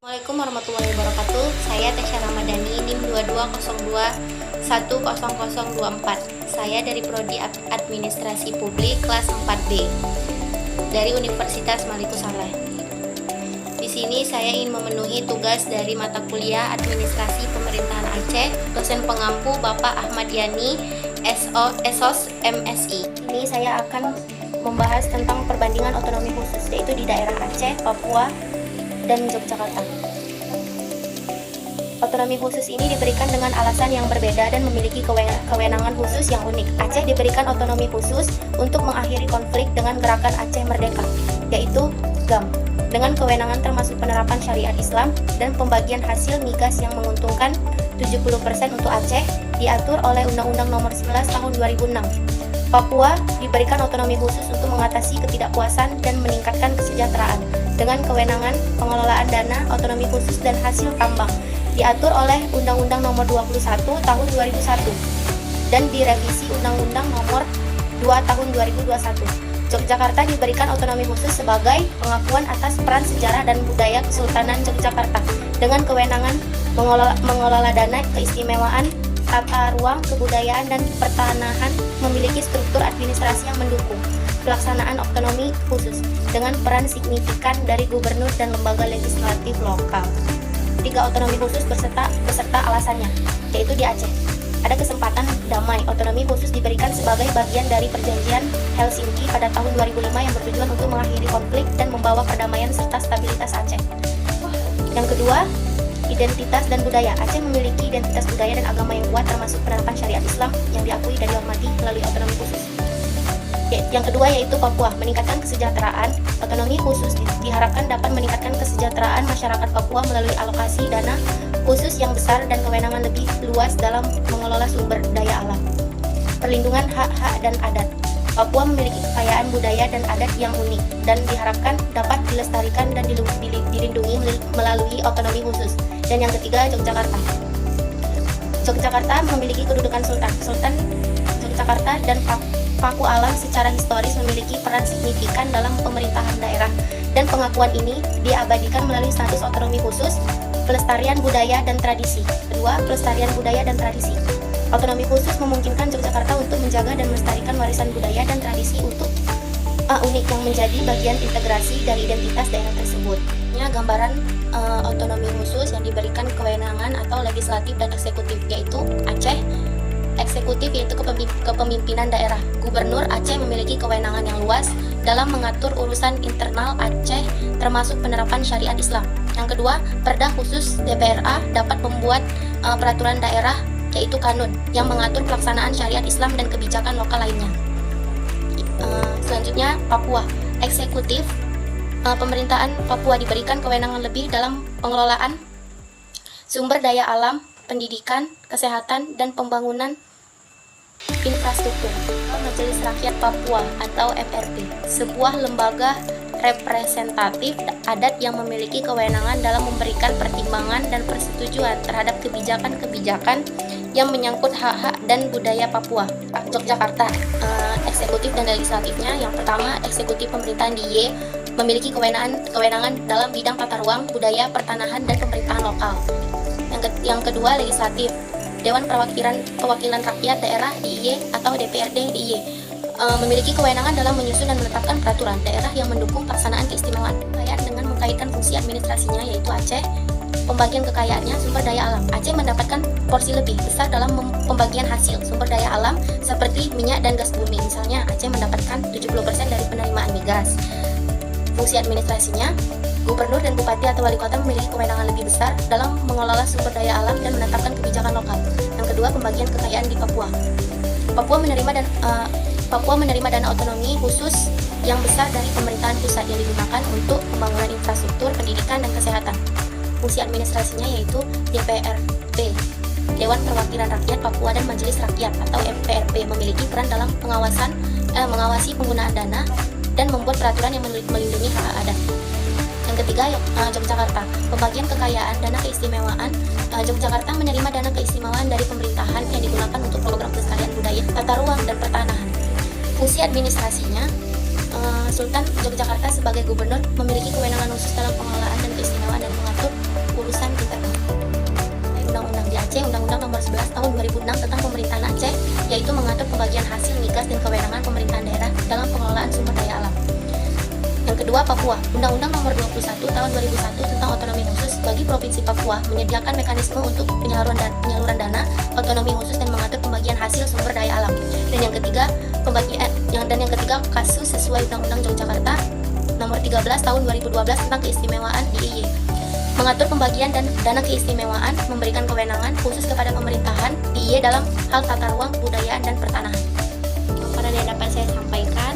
Assalamualaikum warahmatullahi wabarakatuh. Saya Tesya Ramadhani, NIM 22021024. Saya dari Prodi Administrasi Publik kelas 4B dari Universitas Malikussaleh. Di sini saya ingin memenuhi tugas dari mata kuliah Administrasi Pemerintahan Aceh, dosen pengampu Bapak Ahmad Yani, SOS MSI. Ini saya akan membahas tentang perbandingan otonomi khusus, yaitu di daerah Aceh, Papua, dan Yogyakarta. Otonomi khusus ini diberikan dengan alasan yang berbeda dan memiliki kewenangan khusus yang unik. Aceh diberikan otonomi khusus untuk mengakhiri konflik dengan gerakan Aceh Merdeka, yaitu GAM, dengan kewenangan termasuk penerapan syariat Islam dan pembagian hasil migas yang menguntungkan 70% untuk Aceh, diatur oleh Undang-Undang Nomor 11 Tahun 2006. Papua diberikan otonomi khusus untuk mengatasi ketidakpuasan dan meningkatkan kesejahteraan dengan kewenangan pengelolaan dana otonomi khusus dan hasil tambang, diatur oleh Undang-Undang Nomor 21 Tahun 2001 dan direvisi Undang-Undang Nomor 2 Tahun 2021. Yogyakarta diberikan otonomi khusus sebagai pengakuan atas peran sejarah dan budaya Kesultanan Yogyakarta dengan kewenangan mengelola dana keistimewaan, tata ruang, kebudayaan, dan pertanahan, memiliki struktur administrasi yang mendukung pelaksanaan otonomi khusus dengan peran signifikan dari gubernur dan lembaga legislatif lokal. 3 otonomi khusus beserta alasannya, yaitu di Aceh. Ada kesempatan damai. Otonomi khusus diberikan sebagai bagian dari perjanjian Helsinki pada tahun 2005 yang bertujuan untuk mengakhiri konflik dan membawa perdamaian serta stabilitas Aceh. Yang kedua, identitas dan budaya. Aceh memiliki identitas budaya dan agama yang kuat, termasuk penerapan syariat Islam yang diakui dan dihormati melalui otonomi khusus. Yang kedua yaitu Papua, meningkatkan kesejahteraan. Otonomi khusus diharapkan dapat meningkatkan kesejahteraan masyarakat Papua melalui alokasi dana khusus yang besar dan kewenangan lebih luas dalam mengelola sumber daya alam. Perlindungan hak-hak dan adat. Papua memiliki kekayaan budaya dan adat yang unik dan diharapkan dapat dilestarikan dan dilindungi melalui otonomi khusus. Dan yang ketiga, Yogyakarta. Yogyakarta memiliki kedudukan sultan. Sultan Yogyakarta dan Paku Alam secara historis memiliki peran signifikan dalam pemerintahan daerah, dan pengakuan ini diabadikan melalui status otonomi khusus, pelestarian budaya dan tradisi. Kedua, pelestarian budaya dan tradisi. Otonomi khusus memungkinkan Yogyakarta untuk menjaga dan melestarikan warisan budaya dan tradisi unik yang menjadi bagian integrasi dari identitas daerah tersebut. Ini gambaran otonomi khusus yang diberikan kewenangan atau legislatif dan eksekutif, yaitu Aceh. Eksekutif yaitu kepemimpinan daerah. Gubernur Aceh memiliki kewenangan yang luas dalam mengatur urusan internal Aceh, termasuk penerapan syariat Islam. Yang kedua, Perda khusus DPRA dapat membuat peraturan daerah, yaitu kanun, yang mengatur pelaksanaan syariat Islam dan kebijakan lokal lainnya. Selanjutnya, Papua. Eksekutif, pemerintahan Papua diberikan kewenangan lebih dalam pengelolaan sumber daya alam, pendidikan, kesehatan, dan pembangunan infrastruktur. Majelis Rakyat Papua atau MRP, sebuah lembaga representatif adat yang memiliki kewenangan dalam memberikan pertimbangan dan persetujuan terhadap kebijakan-kebijakan yang menyangkut hak-hak dan budaya Papua. Yogyakarta, eksekutif dan legislatifnya. Yang pertama, eksekutif pemerintahan DIY memiliki kewenangan dalam bidang tata ruang, budaya, pertanahan, dan pemerintahan lokal. Yang kedua, legislatif. Dewan Perwakilan Rakyat Daerah DIY atau DPRD DIY memiliki kewenangan dalam menyusun dan menetapkan peraturan daerah yang mendukung pelaksanaan keistimewaan. Kekayaan dengan mengkaitkan fungsi administrasinya, yaitu Aceh. Pembagian kekayaannya, sumber daya alam. Aceh mendapatkan porsi lebih besar dalam pembagian hasil sumber daya alam seperti minyak dan gas bumi. Misalnya, Aceh mendapatkan 70% dari penerimaan migas. Fungsi administrasinya, gubernur dan bupati atau wali kota memiliki kewenangan lebih besar dalam mengelola sumber daya alam dan menetapkan kebijakan lokal. Yang kedua, pembagian kekayaan di Papua. Papua menerima dana otonomi khusus yang besar dari pemerintahan pusat yang digunakan untuk pembangunan infrastruktur, pendidikan, dan kesehatan. Fungsi administrasinya yaitu DPRP, Dewan Perwakilan Rakyat Papua, dan Majelis Rakyat atau MPRP memiliki peran dalam mengawasi penggunaan dana dan membuat peraturan yang melindungi hak adat. Yang ketiga, Yogyakarta. Pembagian kekayaan dana keistimewaan. Yogyakarta menerima dana keistimewaan dari pemerintahan yang digunakan untuk program pelestarian budaya, tata ruang, dan pertanahan. Fungsi administrasinya, Sultan Yogyakarta sebagai gubernur memiliki kewenangan khusus dalam pengelolaan dan keistimewaan dan mengatur urusan kita. Undang-undang di Aceh, Undang-Undang Nomor 11 Tahun 2006 tentang Pemerintahan Aceh, yaitu mengatur pembagian hasil migas dan kewenangan pemerintahan daerah dalam pengelolaan sumber daya alam. Yang kedua, Papua. Undang-Undang Nomor 21 Tahun 2001 tentang otonomi khusus bagi Provinsi Papua menyediakan mekanisme untuk penyaluran dana otonomi khusus dan mengatur pembagian hasil sumber daya alam. Dan yang ketiga, kasus sesuai Undang-Undang Yogyakarta Nomor 13 Tahun 2012 tentang keistimewaan DIY, mengatur pembagian dan dana keistimewaan, memberikan kewenangan khusus kepada pemerintahan DIY dalam hal tata ruang, kebudayaan, dan pertanahan. Pada dapat saya sampaikan